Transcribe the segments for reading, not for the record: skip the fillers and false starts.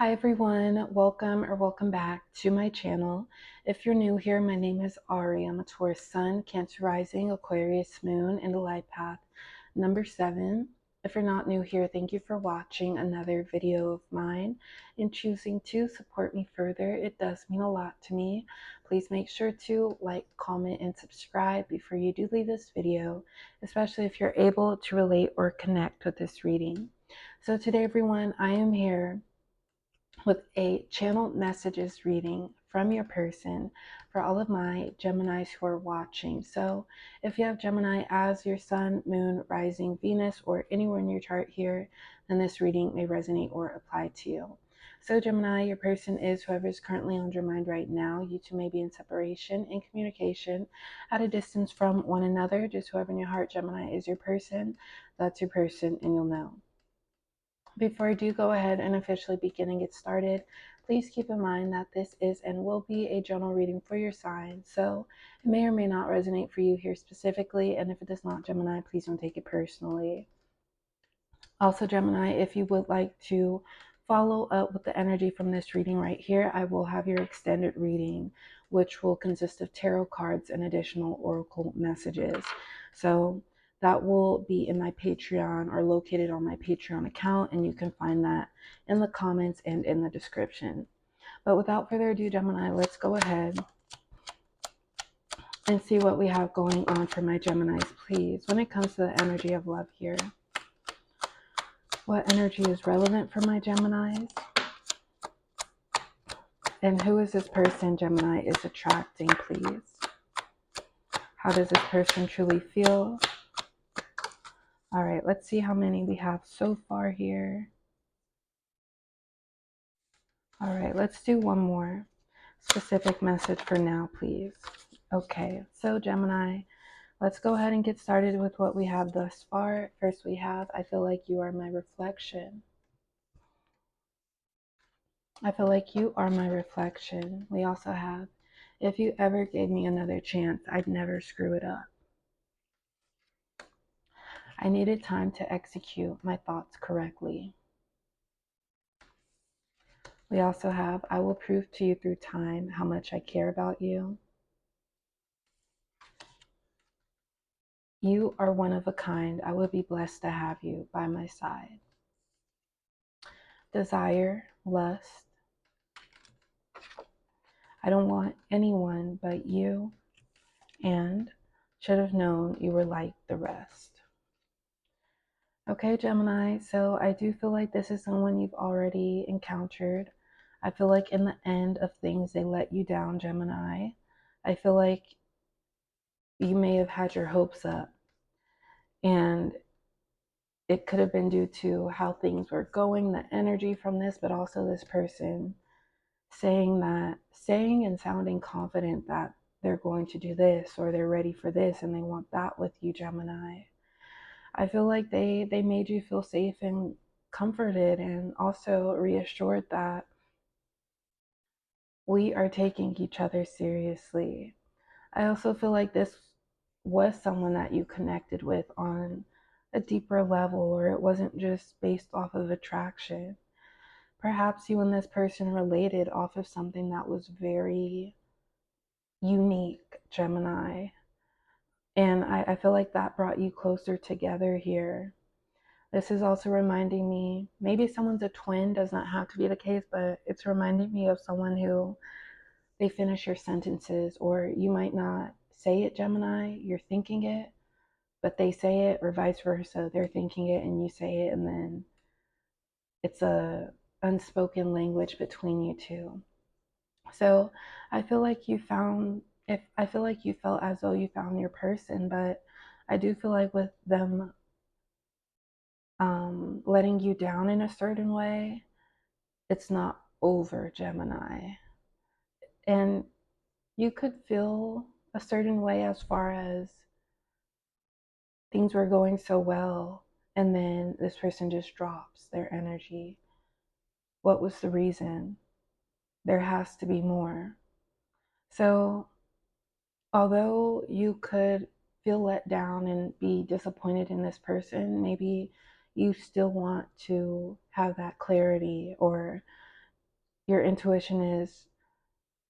Hi everyone, welcome back to my channel. If you're new here, my name is Ari. I'm a Taurus Sun, Cancer Rising, Aquarius Moon, and a life path number 7. If you're not new here, thank you for watching another video of mine and choosing to support me further. It does mean a lot to me. Please make sure to like, comment, and subscribe before you do leave this video, especially if you're able to relate or connect with this reading. So today everyone, I am here with a channel messages reading from your person for all of my Geminis who are watching. So if you have Gemini as your sun, moon, rising, Venus, or anywhere in your chart here, then this reading may resonate or apply to you. So Gemini, your person is whoever is currently on your mind right now. You two may be in separation, in communication, at a distance from one another. Just whoever in your heart, Gemini, is your person. That's your person, and you'll know. Before I do go ahead and officially begin and get started, please keep in mind that this is and will be a general reading for your sign, so it may or may not resonate for you here specifically, and if it does not, Gemini, please don't take it personally. Also, Gemini, if you would like to follow up with the energy from this reading right here, I will have your extended reading, which will consist of tarot cards and additional oracle messages. So that will be in my Patreon or located on my Patreon account, and you can find that in the comments and in the description. But without further ado, Gemini, let's go ahead and see what we have going on for my Geminis, please. When it comes to the energy of love here, what energy is relevant for my Geminis? And who is this person Gemini is attracting, please? How does this person truly feel? All right, let's see how many we have so far here. All right, let's do one more specific message for now, please. Okay, so Gemini, let's go ahead and get started with what we have thus far. First we have, I feel like you are my reflection. I feel like you are my reflection. We also have, if you ever gave me another chance, I'd never screw it up. I needed time to execute my thoughts correctly. We also have, I will prove to you through time how much I care about you. You are one of a kind. I would be blessed to have you by my side. Desire, lust. I don't want anyone but you, and should have known you were like the rest. Okay, Gemini, so I do feel like this is someone you've already encountered. I feel like in the end of things, they let you down, Gemini. I feel like you may have had your hopes up, and it could have been due to how things were going, the energy from this, but also this person saying and sounding confident that they're going to do this or they're ready for this and they want that with you, Gemini. I feel like they made you feel safe and comforted, and also reassured that we are taking each other seriously. I also feel like this was someone that you connected with on a deeper level, or it wasn't just based off of attraction. Perhaps you and this person related off of something that was very unique, Gemini. And I feel like that brought you closer together here. This is also reminding me, maybe someone's a twin, does not have to be the case, but it's reminding me of someone who they finish your sentences, or you might not say it, Gemini, you're thinking it, but they say it, or vice versa. They're thinking it and you say it, and then it's a unspoken language between you two. So I feel like I feel like you felt as though you found your person, but I do feel like with them letting you down in a certain way, it's not over, Gemini. And you could feel a certain way as far as things were going so well, and then this person just drops their energy. What was the reason? There has to be more. So, although you could feel let down and be disappointed in this person, maybe you still want to have that clarity or your intuition is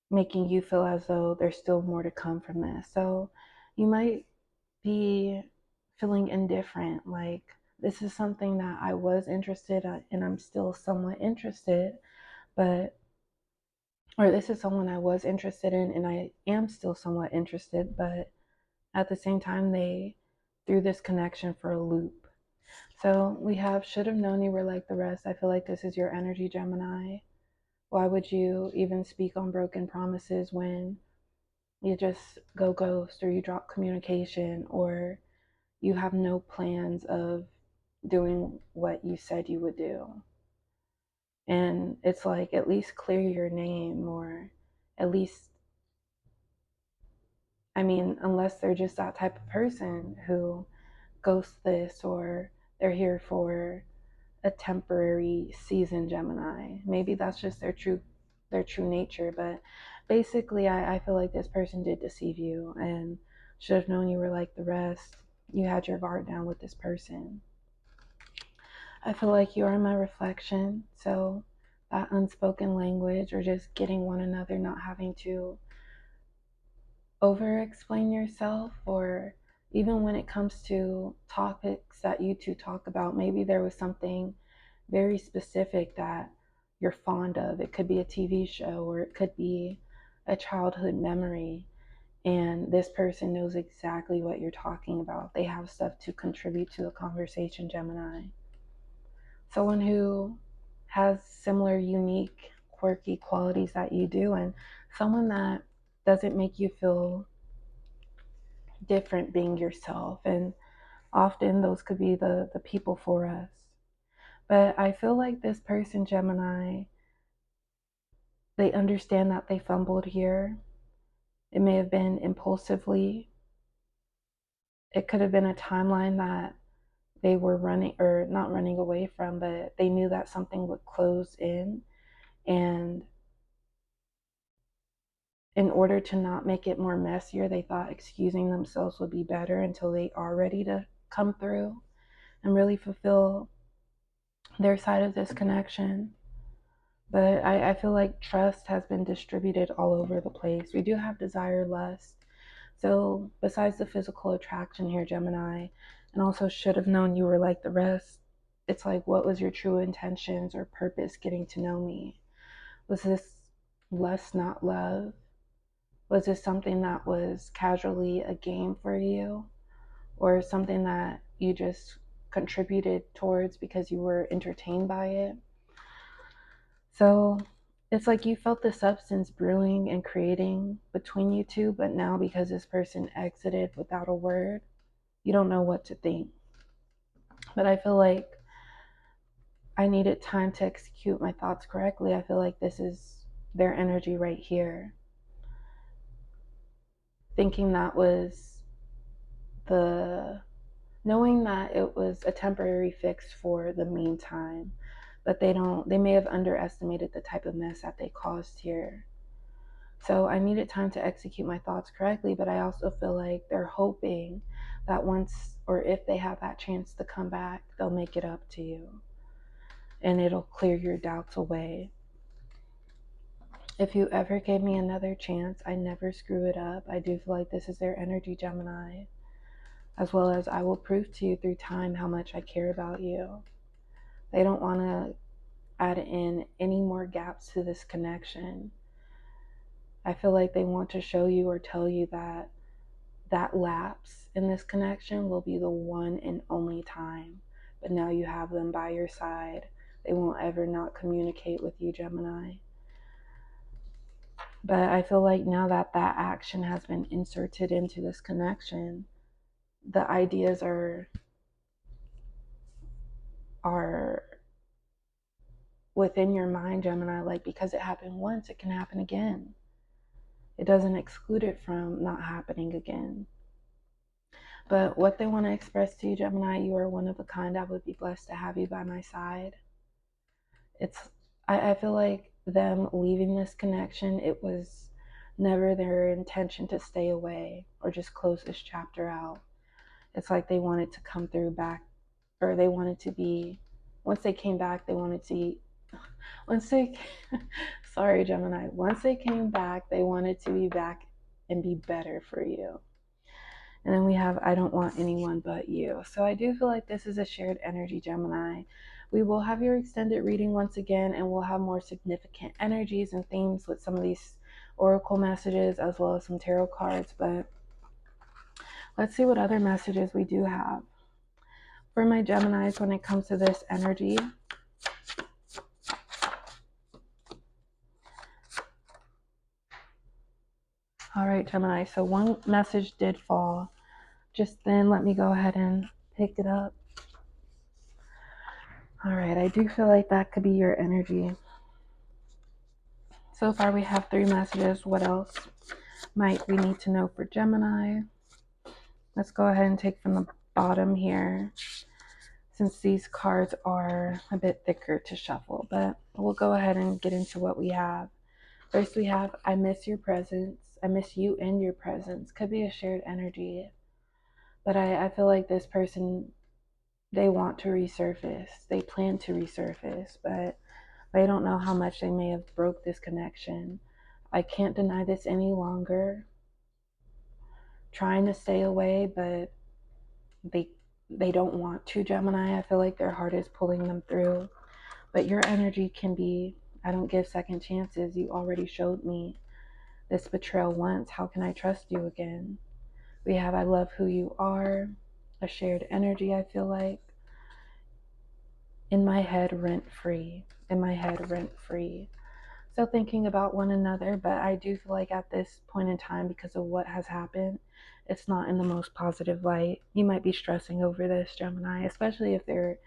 making you feel as though there's still more to come from this. So you might be feeling indifferent, like this is something that I was interested in and I'm still somewhat interested, but or this is someone I was interested in and I am still somewhat interested, but at the same time they threw this connection for a loop. So we have should have known you were like the rest. I feel like this is your energy, Gemini. Why would you even speak on broken promises when you just go ghost or you drop communication or you have no plans of doing what you said you would do? And it's like, at least clear your name, or at least, I mean, unless they're just that type of person who ghosts this, or they're here for a temporary season, Gemini. Maybe that's just their true nature. But basically, I feel like this person did deceive you and should have known you were like the rest. You had your guard down with this person. I feel like you are my reflection. So that unspoken language, or just getting one another, not having to over explain yourself, or even when it comes to topics that you two talk about, maybe there was something very specific that you're fond of. It could be a TV show, or it could be a childhood memory, and this person knows exactly what you're talking about. They have stuff to contribute to the conversation, Gemini. Someone who has similar, unique, quirky qualities that you do, and someone that doesn't make you feel different being yourself. And often those could be the people for us. But I feel like this person, Gemini, they understand that they fumbled here. It may have been impulsively. It could have been a timeline that they were running, or not running away from, but they knew that something would close in. And in order to not make it more messier, they thought excusing themselves would be better until they are ready to come through and really fulfill their side of this connection. But I feel like trust has been distributed all over the place. We do have desire, lust. So besides the physical attraction here, Gemini, and also should have known you were like the rest, it's like, what was your true intentions or purpose getting to know me? Was this lust, not love? Was this something that was casually a game for you, or something that you just contributed towards because you were entertained by it? So it's like you felt the substance brewing and creating between you two, but now because this person exited without a word, you don't know what to think. But I feel like I needed time to execute my thoughts correctly. I feel like this is their energy right here. Thinking that was the knowing that it was a temporary fix for the meantime, but they may have underestimated the type of mess that they caused here. So I needed time to execute my thoughts correctly, but I also feel like they're hoping that once, or if they have that chance to come back, they'll make it up to you and it'll clear your doubts away. If you ever gave me another chance, I never screw it up. I do feel like this is their energy, Gemini, as well as I will prove to you through time how much I care about you. They don't want to add in any more gaps to this connection. I feel like they want to show you or tell you that that lapse in this connection will be the one and only time. But now you have them by your side. They won't ever not communicate with you, Gemini. But I feel like now that that action has been inserted into this connection, the ideas are within your mind, Gemini. Like, because it happened once, it can happen again. It doesn't exclude it from not happening again. But what they want to express to you, Gemini, you are one of a kind. I would be blessed to have you by my side. I feel like them leaving this connection, it was never their intention to stay away or just close this chapter out. It's like they wanted to come through back, or they wanted to be, once they came back, they wanted to, once they, Sorry, Gemini. Once they came back, they wanted to be back and be better for you. And then we have, I don't want anyone but you. So I do feel like this is a shared energy, Gemini. We will have your extended reading once again, and we'll have more significant energies and themes with some of these oracle messages as well as some tarot cards. But let's see what other messages we do have. For my Geminis, when it comes to this energy, all right, Gemini, so one message did fall just then. Let me go ahead and pick it up. All right, I do feel like that could be your energy. So far we have 3 messages. What else might we need to know for Gemini? Let's go ahead and take from the bottom here, since these cards are a bit thicker to shuffle, but we'll go ahead and get into what we have. First we have, I miss your presence. I miss you and your presence. Could be a shared energy, but I feel like this person, they want to resurface. They plan to resurface, but they don't know how much they may have broke this connection. I can't deny this any longer. Trying to stay away, but they don't want to, Gemini. I feel like their heart is pulling them through. But your energy can be, I don't give second chances. You already showed me this betrayal once. How can I trust you again? We have, I love who you are. A shared energy, I feel like. In my head, rent free. In my head, rent free. So thinking about one another, but I do feel like at this point in time, because of what has happened, it's not in the most positive light. You might be stressing over this, Gemini, especially if they're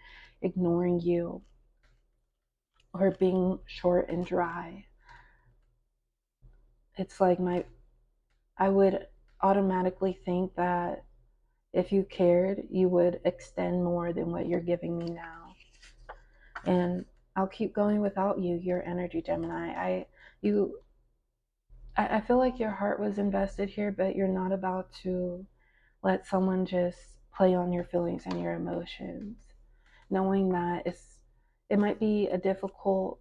ignoring you or being short and dry. It's like I would automatically think that if you cared, you would extend more than what you're giving me now. And I'll keep going without you, your energy, Gemini. I feel like your heart was invested here, but you're not about to let someone just play on your feelings and your emotions. Knowing that it might be a difficult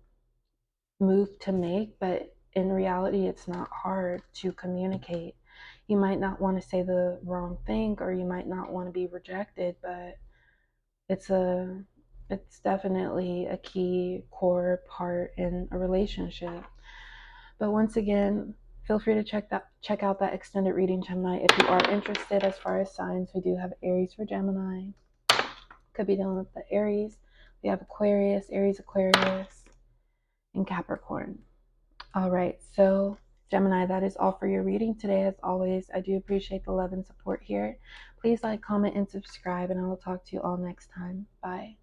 move to make, but in reality, it's not hard to communicate. You might not want to say the wrong thing, or you might not want to be rejected, but it's definitely a key core part in a relationship. But once again, feel free to check out that extended reading, Gemini, if you are interested. As far as signs, we do have Aries for Gemini. Could be dealing with the Aries. We have Aquarius, Aries, Aquarius, and Capricorn. All right, so Gemini, that is all for your reading today. As always, I do appreciate the love and support here. Please like, comment, and subscribe, and I will talk to you all next time. Bye.